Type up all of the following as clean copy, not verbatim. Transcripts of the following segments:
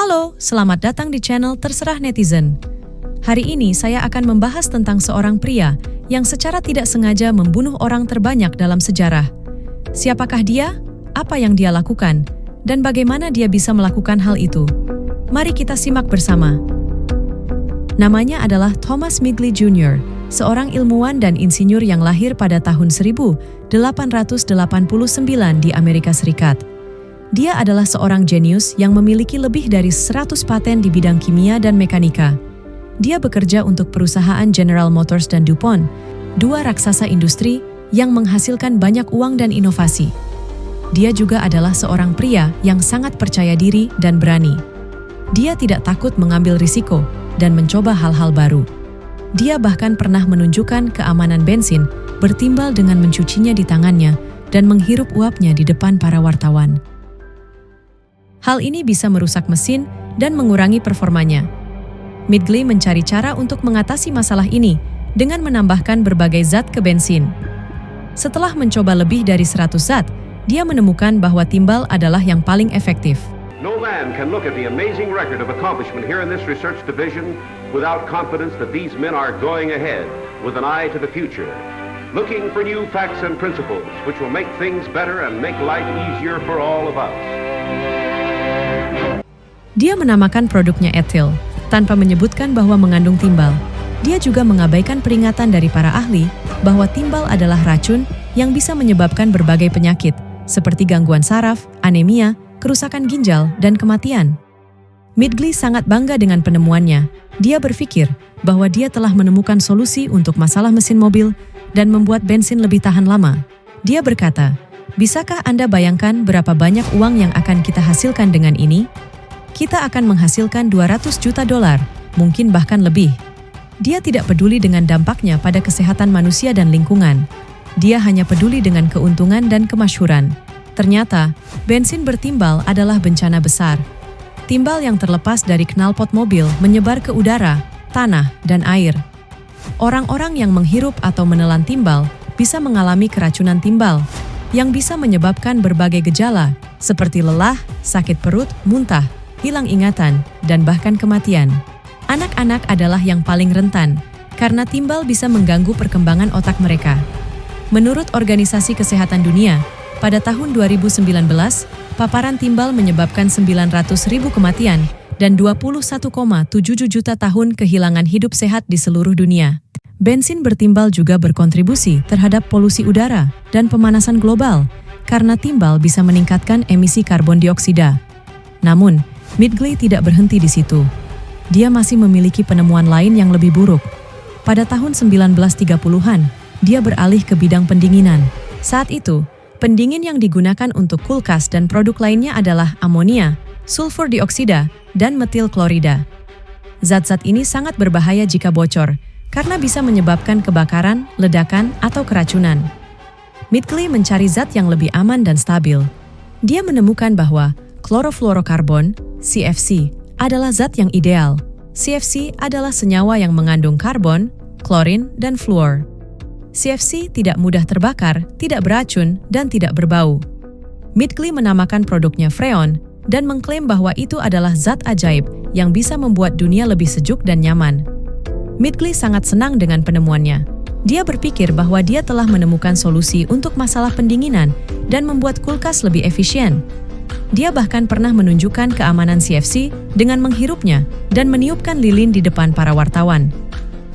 Halo, selamat datang di channel Terserah Netizen. Hari ini saya akan membahas tentang seorang pria yang secara tidak sengaja membunuh orang terbanyak dalam sejarah. Siapakah dia? Apa yang dia lakukan? Dan bagaimana dia bisa melakukan hal itu? Mari kita simak bersama. Namanya adalah Thomas Midgley Jr., seorang ilmuwan dan insinyur yang lahir pada tahun 1889 di Amerika Serikat. Dia adalah seorang jenius yang memiliki lebih dari 100 paten di bidang kimia dan mekanika. Dia bekerja untuk perusahaan General Motors dan DuPont, dua raksasa industri yang menghasilkan banyak uang dan inovasi. Dia juga adalah seorang pria yang sangat percaya diri dan berani. Dia tidak takut mengambil risiko dan mencoba hal-hal baru. Dia bahkan pernah menunjukkan keamanan bensin bertimbal dengan mencucinya di tangannya dan menghirup uapnya di depan para wartawan. Hal ini bisa merusak mesin dan mengurangi performanya. Midgley mencari cara untuk mengatasi masalah ini dengan menambahkan berbagai zat ke bensin. Setelah mencoba lebih dari 100 zat, dia menemukan bahwa timbal adalah yang paling efektif. No man can look at the amazing record of accomplishment here in this research division without confidence that these men are going ahead with an eye to the future, looking for new facts and principles which will make things better and make life easier for all of us. Dia menamakan produknya etil, tanpa menyebutkan bahwa mengandung timbal. Dia juga mengabaikan peringatan dari para ahli bahwa timbal adalah racun yang bisa menyebabkan berbagai penyakit, seperti gangguan saraf, anemia, kerusakan ginjal, dan kematian. Midgley sangat bangga dengan penemuannya. Dia berpikir bahwa dia telah menemukan solusi untuk masalah mesin mobil dan membuat bensin lebih tahan lama. Dia berkata, "Bisakah Anda bayangkan berapa banyak uang yang akan kita hasilkan dengan ini? Kita akan menghasilkan $200 juta, mungkin bahkan lebih." Dia tidak peduli dengan dampaknya pada kesehatan manusia dan lingkungan. Dia hanya peduli dengan keuntungan dan kemasyhuran. Ternyata, bensin bertimbal adalah bencana besar. Timbal yang terlepas dari knalpot mobil menyebar ke udara, tanah, dan air. Orang-orang yang menghirup atau menelan timbal bisa mengalami keracunan timbal, yang bisa menyebabkan berbagai gejala, seperti lelah, sakit perut, muntah, hilang ingatan, dan bahkan kematian. Anak-anak adalah yang paling rentan, karena timbal bisa mengganggu perkembangan otak mereka. Menurut Organisasi Kesehatan Dunia, pada tahun 2019, paparan timbal menyebabkan 900.000 kematian dan 21,7 juta tahun kehilangan hidup sehat di seluruh dunia. Bensin bertimbal juga berkontribusi terhadap polusi udara dan pemanasan global, karena timbal bisa meningkatkan emisi karbon dioksida. Namun, Midgley tidak berhenti di situ. Dia masih memiliki penemuan lain yang lebih buruk. Pada tahun 1930-an, dia beralih ke bidang pendinginan. Saat itu, pendingin yang digunakan untuk kulkas dan produk lainnya adalah amonia, sulfur dioksida, dan metil klorida. Zat-zat ini sangat berbahaya jika bocor, karena bisa menyebabkan kebakaran, ledakan, atau keracunan. Midgley mencari zat yang lebih aman dan stabil. Dia menemukan bahwa klorofluorokarbon, CFC, adalah zat yang ideal. CFC adalah senyawa yang mengandung karbon, klorin, dan fluor. CFC tidak mudah terbakar, tidak beracun, dan tidak berbau. Midgley menamakan produknya Freon dan mengklaim bahwa itu adalah zat ajaib yang bisa membuat dunia lebih sejuk dan nyaman. Midgley sangat senang dengan penemuannya. Dia berpikir bahwa dia telah menemukan solusi untuk masalah pendinginan dan membuat kulkas lebih efisien. Dia bahkan pernah menunjukkan keamanan CFC dengan menghirupnya dan meniupkan lilin di depan para wartawan.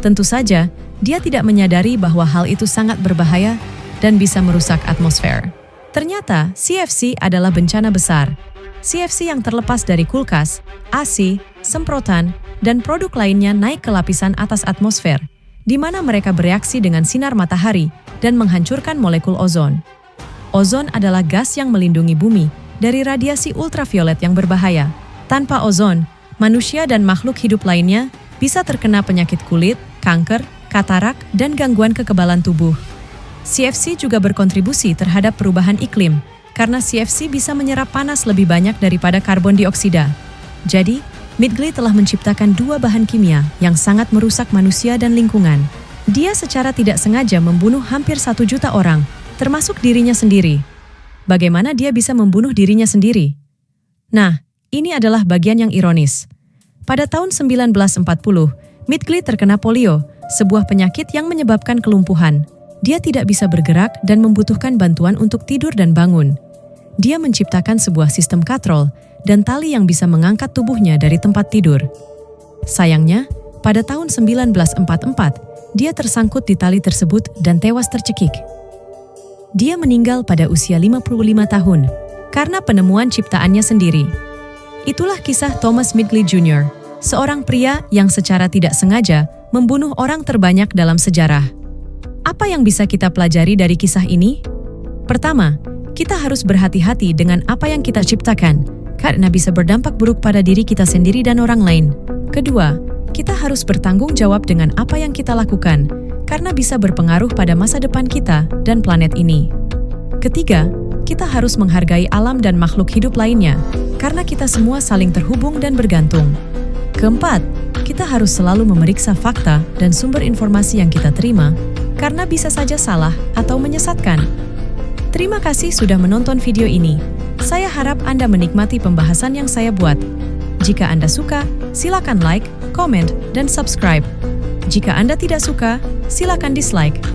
Tentu saja, dia tidak menyadari bahwa hal itu sangat berbahaya dan bisa merusak atmosfer. Ternyata, CFC adalah bencana besar. CFC yang terlepas dari kulkas, AC, semprotan, dan produk lainnya naik ke lapisan atas atmosfer, di mana mereka bereaksi dengan sinar matahari dan menghancurkan molekul ozon. Ozon adalah gas yang melindungi bumi dari radiasi ultraviolet yang berbahaya. Tanpa ozon, manusia dan makhluk hidup lainnya bisa terkena penyakit kulit, kanker, katarak, dan gangguan kekebalan tubuh. CFC juga berkontribusi terhadap perubahan iklim, karena CFC bisa menyerap panas lebih banyak daripada karbon dioksida. Jadi, Midgley telah menciptakan dua bahan kimia yang sangat merusak manusia dan lingkungan. Dia secara tidak sengaja membunuh hampir 1 juta orang, termasuk dirinya sendiri. Bagaimana dia bisa membunuh dirinya sendiri? Nah, Ini adalah bagian yang ironis. Pada tahun 1940, Midgley terkena polio, sebuah penyakit yang menyebabkan kelumpuhan. Dia tidak bisa bergerak dan membutuhkan bantuan untuk tidur dan bangun. Dia menciptakan sebuah sistem katrol dan tali yang bisa mengangkat tubuhnya dari tempat tidur. Sayangnya, pada tahun 1944, dia tersangkut di tali tersebut dan tewas tercekik. Dia meninggal pada usia 55 tahun karena penemuan ciptaannya sendiri. Itulah kisah Thomas Midgley Jr., seorang pria yang secara tidak sengaja membunuh orang terbanyak dalam sejarah. Apa yang bisa kita pelajari dari kisah ini? Pertama, kita harus berhati-hati dengan apa yang kita ciptakan, karena bisa berdampak buruk pada diri kita sendiri dan orang lain. Kedua, kita harus bertanggung jawab dengan apa yang kita lakukan, karena bisa berpengaruh pada masa depan kita dan planet ini. Ketiga, kita harus menghargai alam dan makhluk hidup lainnya, karena kita semua saling terhubung dan bergantung. Keempat, kita harus selalu memeriksa fakta dan sumber informasi yang kita terima, karena bisa saja salah atau menyesatkan. Terima kasih sudah menonton video ini. Saya harap Anda menikmati pembahasan yang saya buat. Jika Anda suka, silakan like, komen, dan subscribe. Jika Anda tidak suka, silakan dislike.